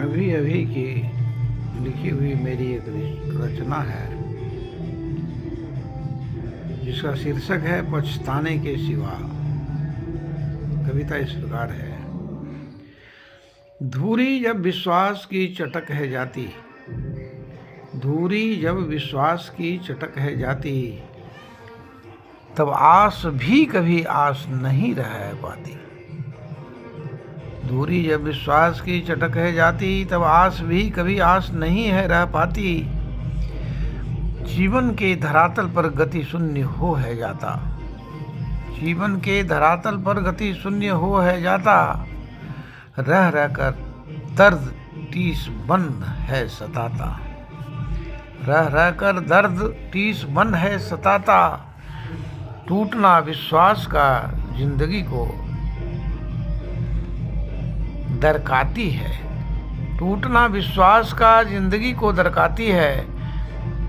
अभी अभी की लिखी हुई मेरी एक रचना है जिसका शीर्षक है पछताने के सिवा। कविता इस प्रकार है। धूरी जब विश्वास की चटक है जाती, धूरी जब विश्वास की चटक है जाती, तब आस भी कभी आस नहीं रह पाती। दूरी जब विश्वास की चटक है जाती, तब आस भी कभी आस नहीं है रह पाती। जीवन के धरातल पर गति शून्य हो है जाता, जीवन के धरातल पर गति शून्य हो है जाता। रह रहकर दर्द टीस बंद है सताता, रह रहकर दर्द टीस बंद है सताता। टूटना विश्वास का जिंदगी को दरकाती है, टूटना विश्वास का जिंदगी को दरकाती है।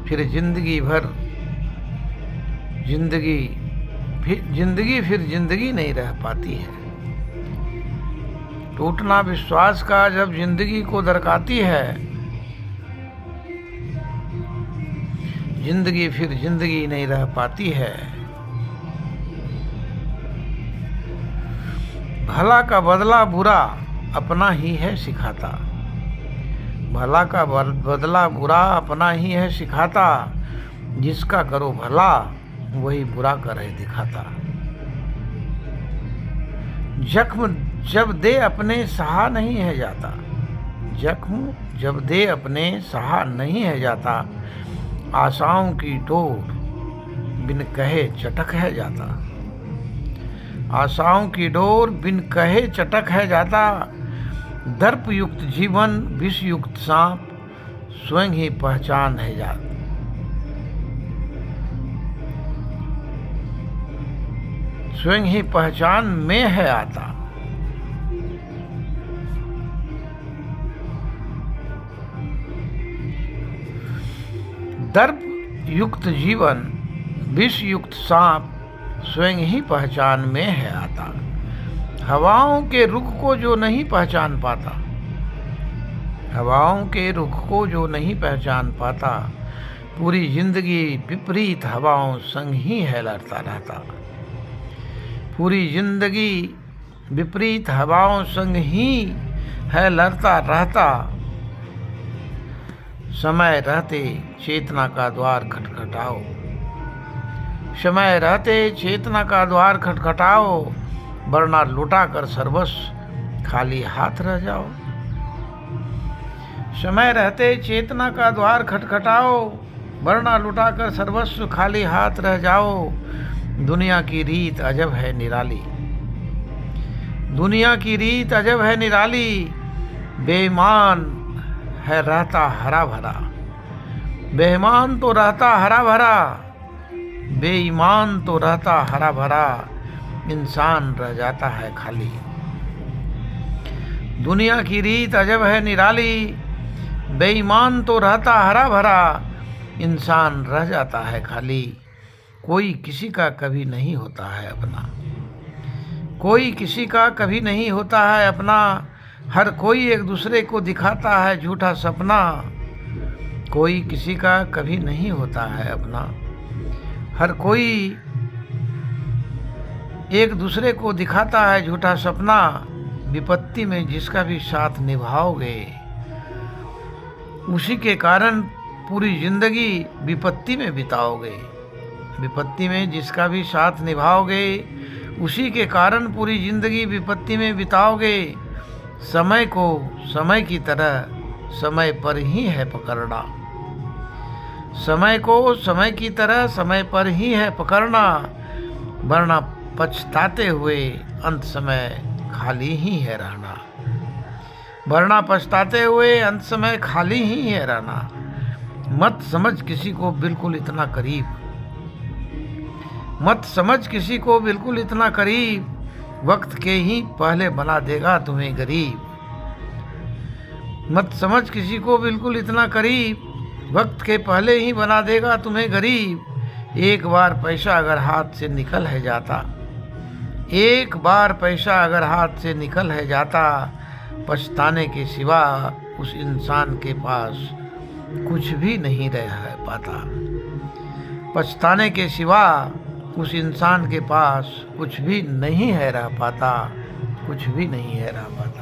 फिर जिंदगी जिंदगी नहीं रह पाती है। टूटना विश्वास का जब जिंदगी को दरकाती है, जिंदगी नहीं रह पाती है। भला का बदला बुरा अपना ही है सिखाता, भला का बदला बुरा अपना ही है सिखाता। जिसका करो भला वही बुरा करे दिखाता। जख्म जब दे अपने सहा नहीं है जाता, जख्म जब दे अपने सहा नहीं है जाता। आशाओं की डोर बिन कहे चटक है जाता, आशाओं की डोर बिन कहे चटक है जाता। दर्प युक्त जीवन विष युक्त सांप स्वयं ही पहचान है जाता, स्वयं ही पहचान में है आता। दर्प युक्त जीवन विष युक्त सांप स्वयं ही पहचान में है आता। हवाओं के रुख को जो नहीं पहचान पाता, हवाओं के रुख को जो नहीं पहचान पाता। पूरी जिंदगी विपरीत हवाओं संग ही है लड़ता रहता, पूरी जिंदगी विपरीत हवाओं संग ही है लड़ता रहता। समय रहते चेतना का द्वार खटखटाओ, समय रहते चेतना का द्वार खटखटाओ। वरना लुटा कर सर्वस्व खाली हाथ रह जाओ। समय रहते चेतना का द्वार खटखटाओ, वरना लुटा कर सर्वस्व खाली हाथ रह जाओ। दुनिया की रीत अजब है निराली, दुनिया की रीत अजब है निराली। बेईमान है रहता हरा भरा, बेईमान तो रहता हरा भरा, बेईमान तो रहता हरा भरा। इंसान रह जाता है खाली। दुनिया की रीत अजब है निराली, बेईमान तो रहता हरा भरा, इंसान रह जाता है खाली। कोई किसी का कभी नहीं होता है अपना, कोई किसी का कभी नहीं होता है अपना। हर कोई एक दूसरे को दिखाता है झूठा सपना, कोई किसी का कभी नहीं होता है अपना। हर कोई एक दूसरे को दिखाता है झूठा सपना। विपत्ति में जिसका भी साथ निभाओगे, उसी के कारण पूरी जिंदगी विपत्ति में बिताओगे। विपत्ति में जिसका भी साथ निभाओगे, उसी के कारण पूरी जिंदगी विपत्ति में बिताओगे। समय को समय की तरह समय पर ही है पकड़ना, समय को समय की तरह समय पर ही है पकड़ना। वरना पछताते हुए अंत समय खाली ही है रहना, वरना पछताते हुए अंत समय खाली ही है रहना। मत समझ किसी को बिल्कुल इतना करीब, मत समझ किसी को बिल्कुल इतना करीब। वक्त के ही पहले बना देगा तुम्हें गरीब, मत समझ किसी को बिल्कुल इतना करीब। वक्त के पहले ही बना देगा तुम्हें गरीब। एक बार पैसा अगर हाथ से निकल है जाता, एक बार पैसा अगर हाथ से निकल है जाता, पछताने के सिवा उस इंसान के पास कुछ भी नहीं रह पाता। पछताने के सिवा उस इंसान के पास कुछ भी नहीं है रह पाता, कुछ भी नहीं है रह पाता।